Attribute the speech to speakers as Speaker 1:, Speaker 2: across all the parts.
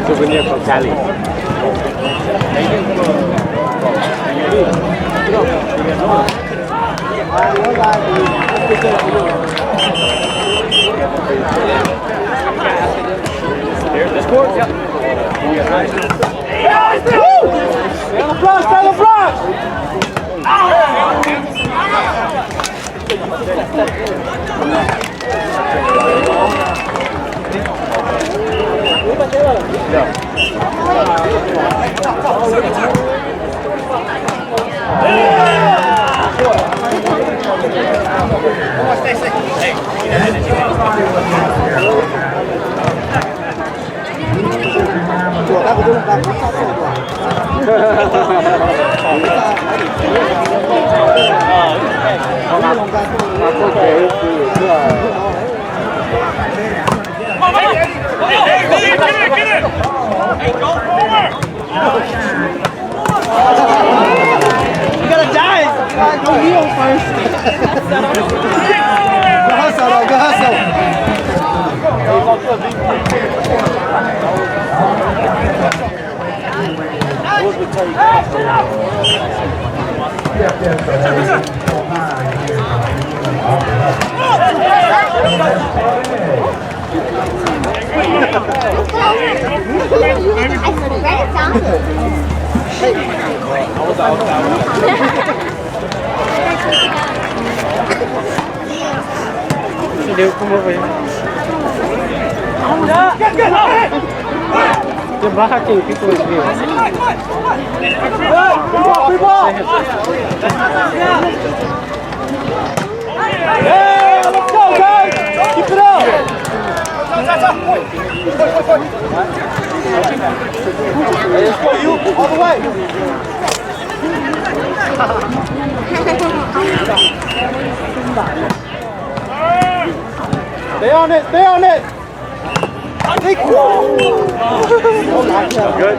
Speaker 1: Souvenir from Cali. Here's the score. Yep. Stay on the block, stay on the block! You gotta dive! Go heel first! Go hustle though, go hustle! Đều không có về. Điểm ba kỳ cái tuổi gì? Yeah, let's go, guys! Keep it up! Let's go, you all the way. Stay on it, stay on it. Good.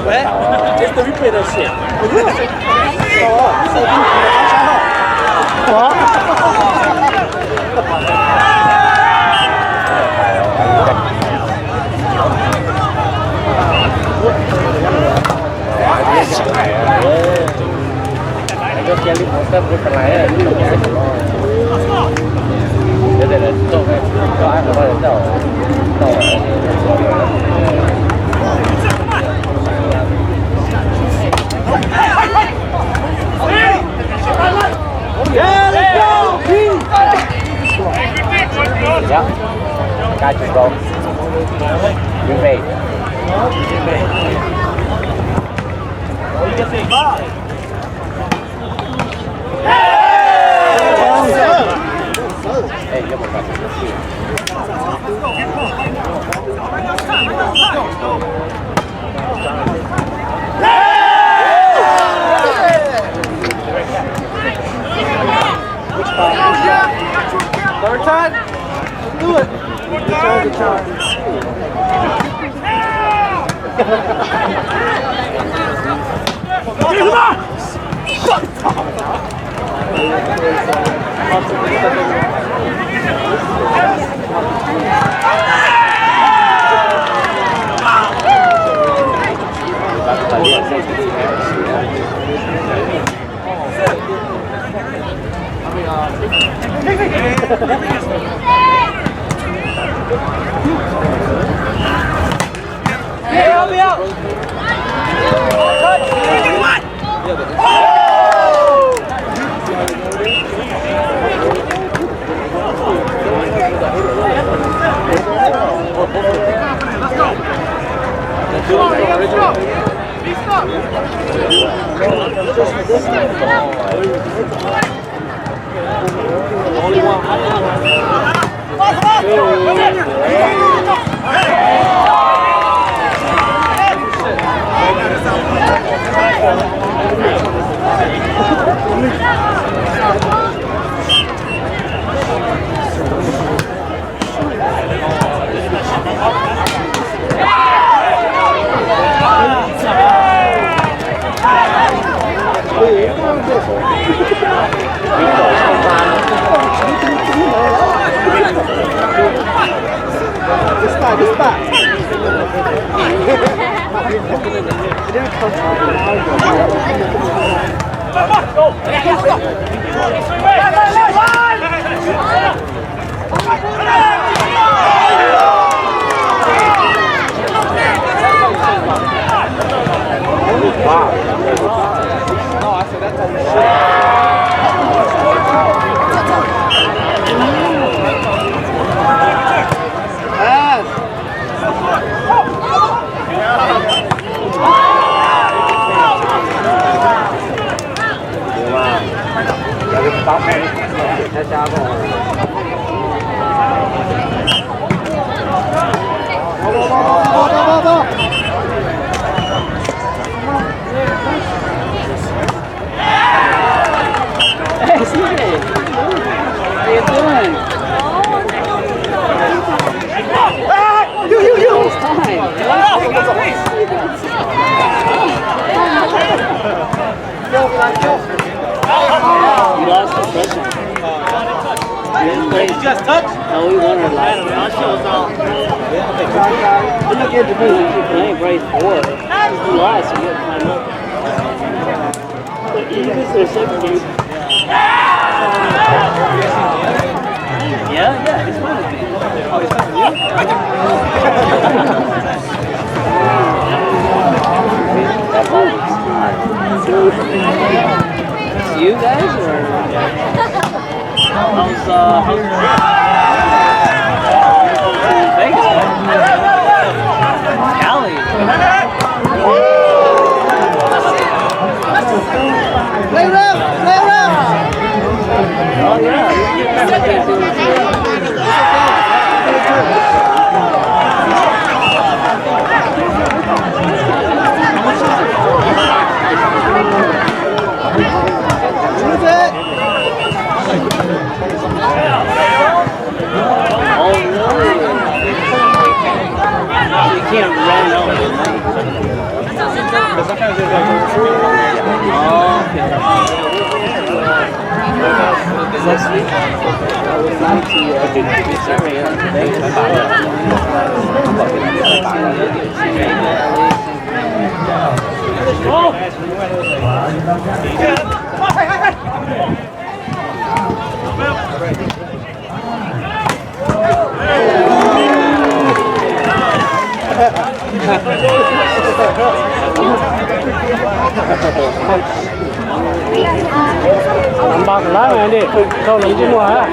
Speaker 1: Ouais, qu'est-ce que t'as vu pour les dossiers? Yeah, let's go! Yeah, got you, bro. You made. Hey, give me a Third time? Do it. Good try. Hey, help me out! Let's go!
Speaker 2: Just touch? No, we won her last. Look at the move. You're playing brace 4. You lost, so you have to climb up. But you missed their second game. Yeah, it's fun with me. Oh, it's fun with you? It's you guys, or? How's Vegas? Cali.
Speaker 1: Play round! Play round!
Speaker 2: Oh yeah.
Speaker 1: Use it!
Speaker 2: Oh no. You can't run over. Oh, okay. Is that sweet? I would like to
Speaker 3: Làm bạc lá này đi, câu làm chứ ngoài á.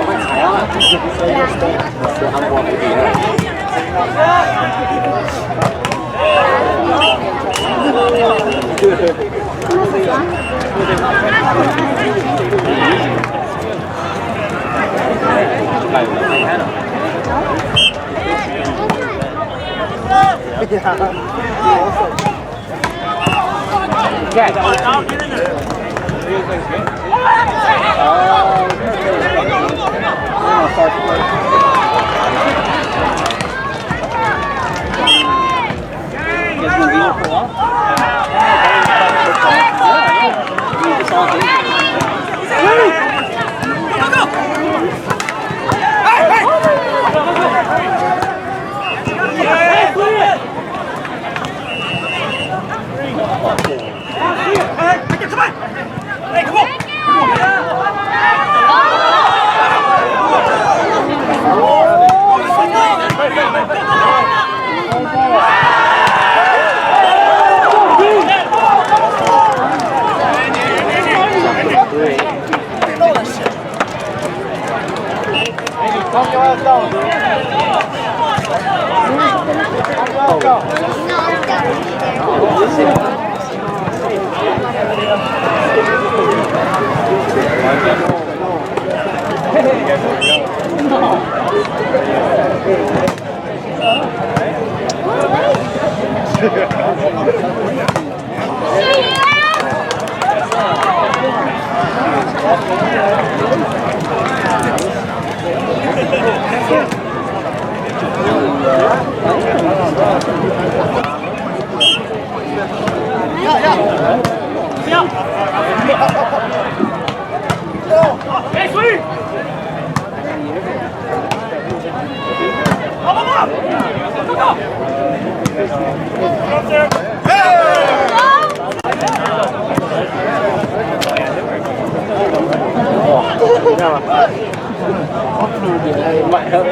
Speaker 3: Mạnh hơn.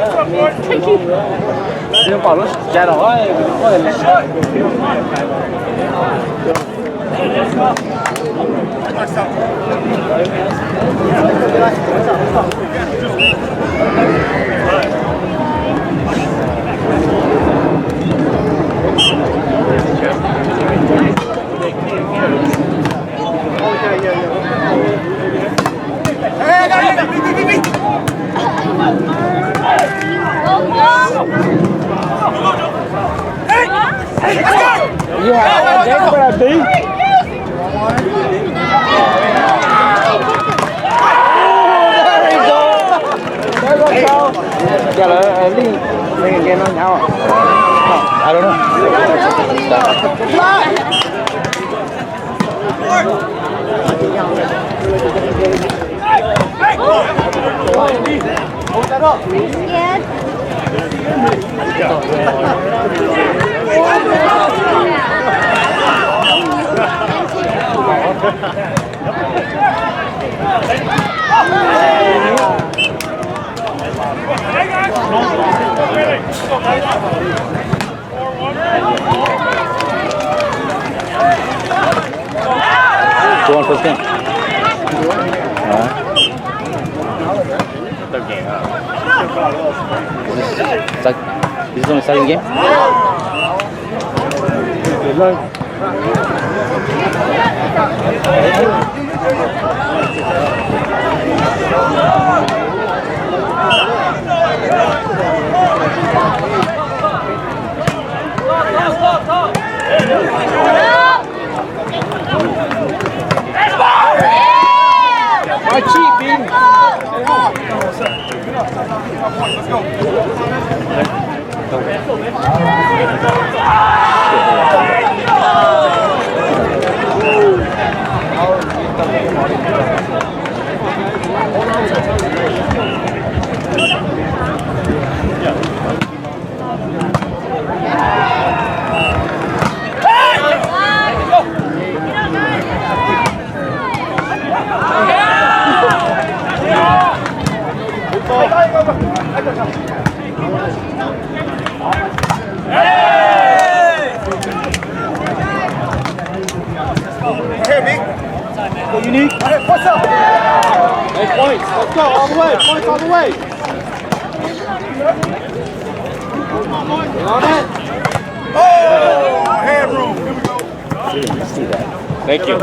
Speaker 3: Nhưng bảo nó chạy đỏ ấy, có thể you have a for a B. Giờ là đi game nó nhau à? I don't Go on first game. Third game, This is only second game? My cheat, Bean. Let's go.
Speaker 1: Go unique. What's up? Hey, points. Let's go. All the way. Points all the way. On it. Oh, headroom. Here we go.
Speaker 3: See that. Thank you.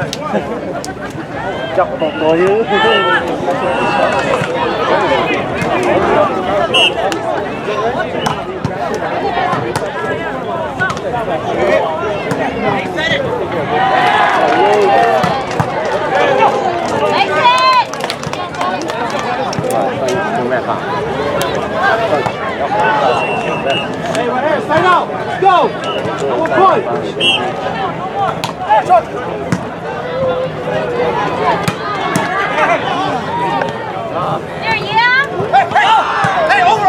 Speaker 3: Chọc vào tôi chứ.
Speaker 1: Hey, right here. Sign out. Let's go. 1 point.
Speaker 4: There, yeah.
Speaker 1: Hey, over.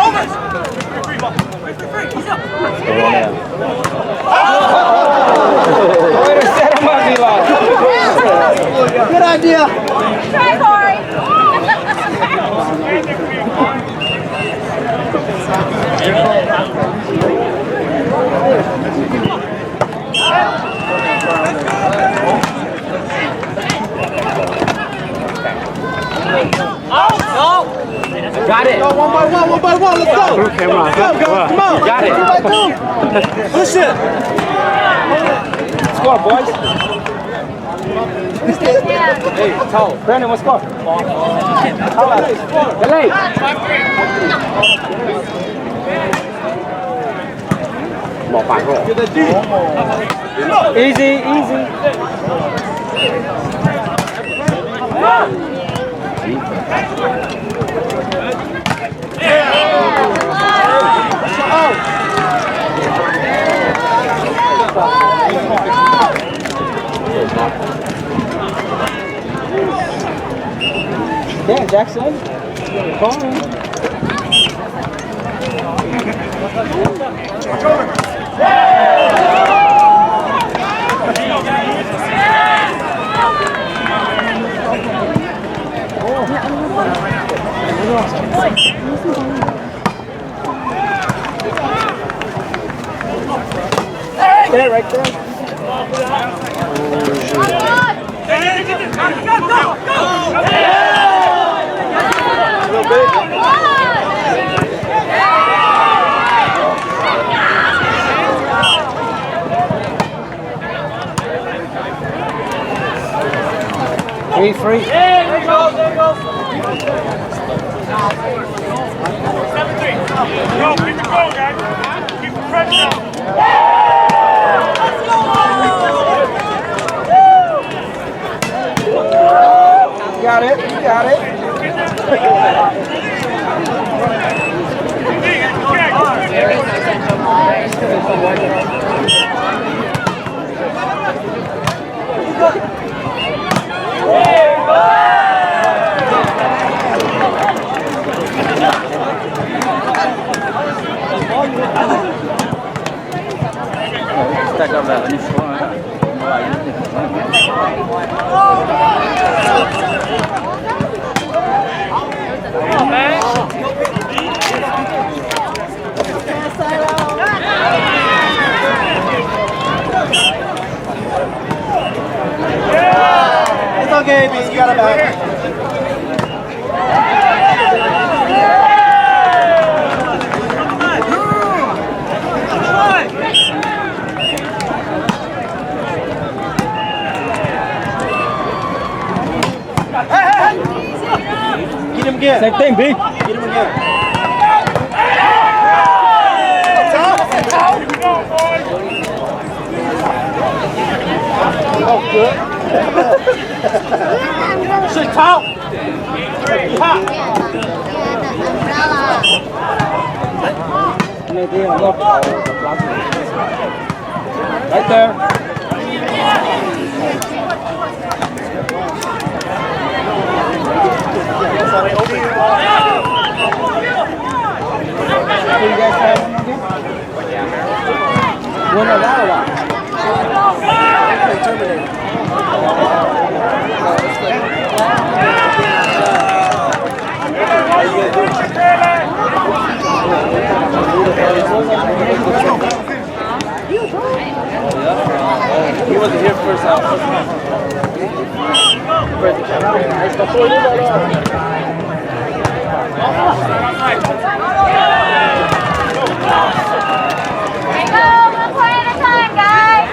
Speaker 1: Good idea.
Speaker 4: Try, Corey.
Speaker 3: Got it.
Speaker 1: Go one by one. Let's go.
Speaker 3: Okay, come on.
Speaker 1: Come on.
Speaker 3: Got it.
Speaker 1: 2 by 2. Push it.
Speaker 3: Score, boys.
Speaker 4: Yeah.
Speaker 3: Hey, tall. Brandon, what's score? Delay. Bỏ phản rồi. Easy. Yeah, Jackson. Come on. There, right there. Free.
Speaker 1: There you go.
Speaker 5: 7-3. Go, keep it going, guys. Keep the pressure on.
Speaker 3: You got it. Stack up that.
Speaker 1: It's okay, B. You got it back. Get him again.
Speaker 3: Same thing, B.
Speaker 1: Get him again. Oh, good. Sit tall. Hot.
Speaker 3: Right there. He wasn't here first half.
Speaker 4: Hey, go. One play at a time, guys.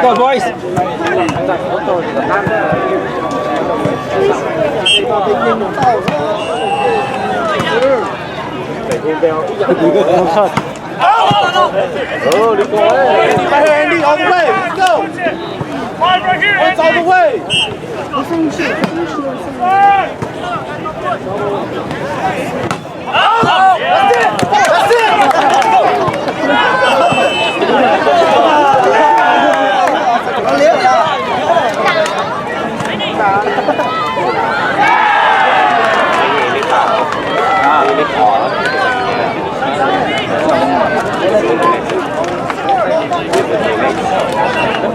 Speaker 3: Go, boys.
Speaker 1: Oh, let's go. Andy, right here, Andy, all the way. Let's go.
Speaker 5: 5 right here,
Speaker 1: Points all
Speaker 5: Andy.
Speaker 1: the way. Oh, that's it. That's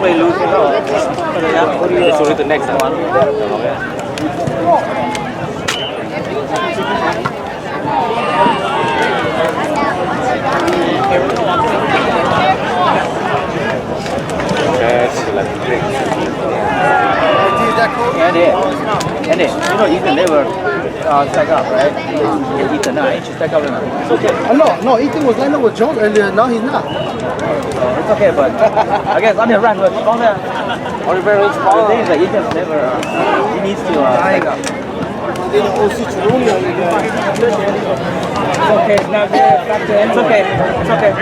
Speaker 3: Play loose. It's only the next one. Andy, you know you can never stack up, right? Ethan, no, ain't you stack up or not? It's okay.
Speaker 1: No, Ethan was lining up with Jones earlier. Now he's not.
Speaker 3: It's okay, but I guess on the right, but on the thing is like Ethan's never. He needs to stack up. It's okay. It's not good. It's okay. It's okay.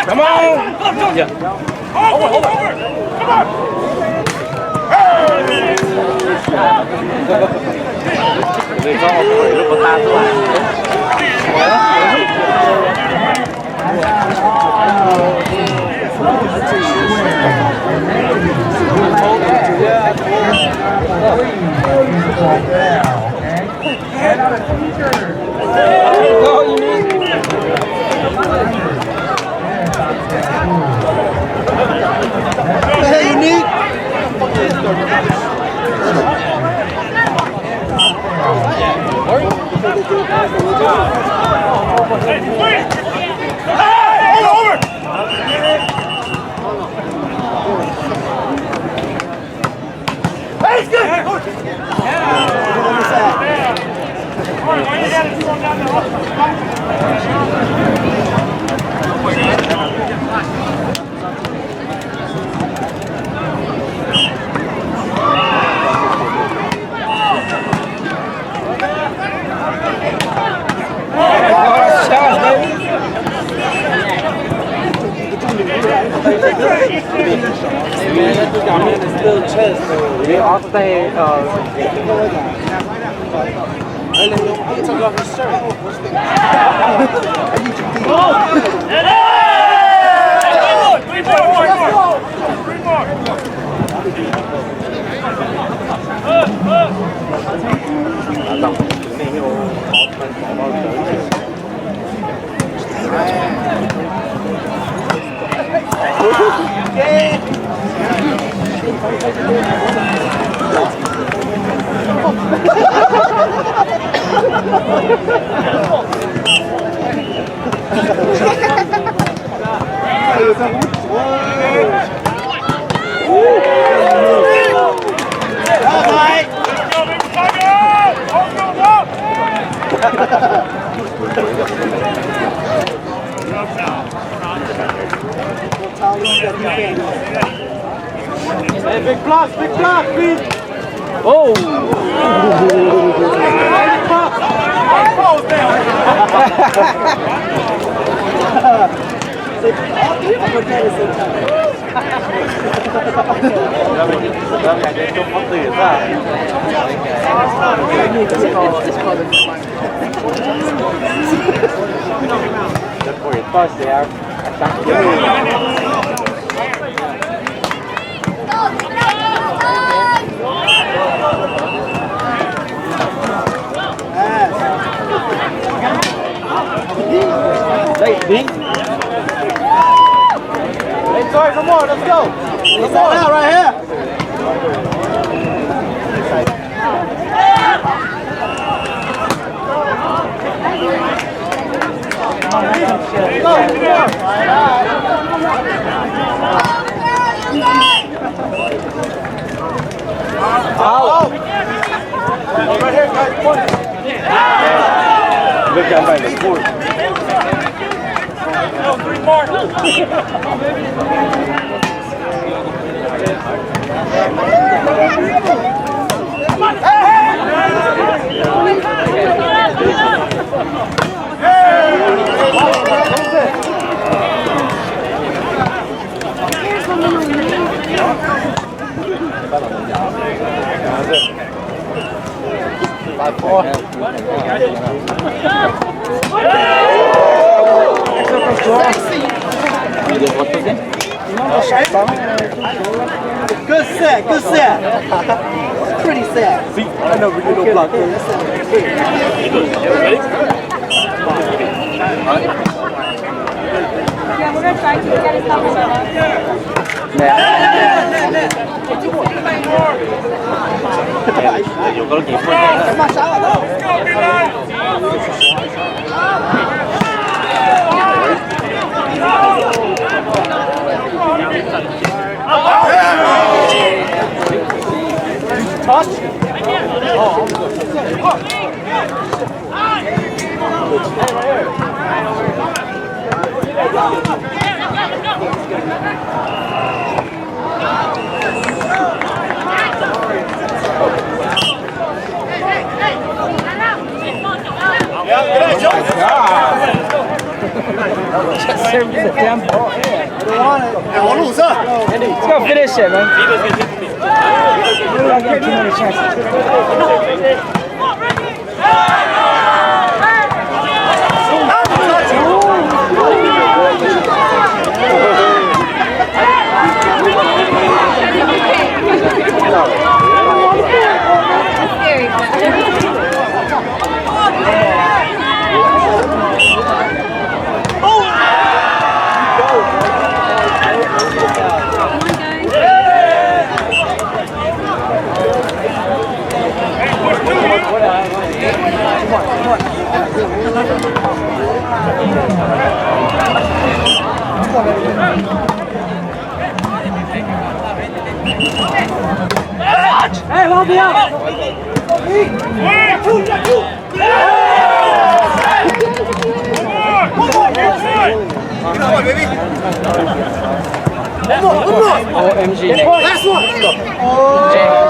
Speaker 5: Come on!
Speaker 3: Yeah.
Speaker 5: Over! Come on!
Speaker 3: Người cho hỏi lúc có ta thôi.
Speaker 1: Hey, Unique.
Speaker 5: Over! Hey, it's good!
Speaker 3: We all stay.
Speaker 1: Took off his shirt. Hey, big block, please.
Speaker 3: Oh!
Speaker 1: Hey, sorry, come on, let's go. Let's all out right here. Right here, guys.
Speaker 3: Good job by the court.
Speaker 5: No, 3 more.
Speaker 1: Good set, good set. Pretty set. See, I know we do no block.
Speaker 4: Yeah, we're gonna try to get his number set up.
Speaker 3: Let's go finish it, man. We're not getting too many chances. Hey, hold me up! OMG.
Speaker 1: Last one.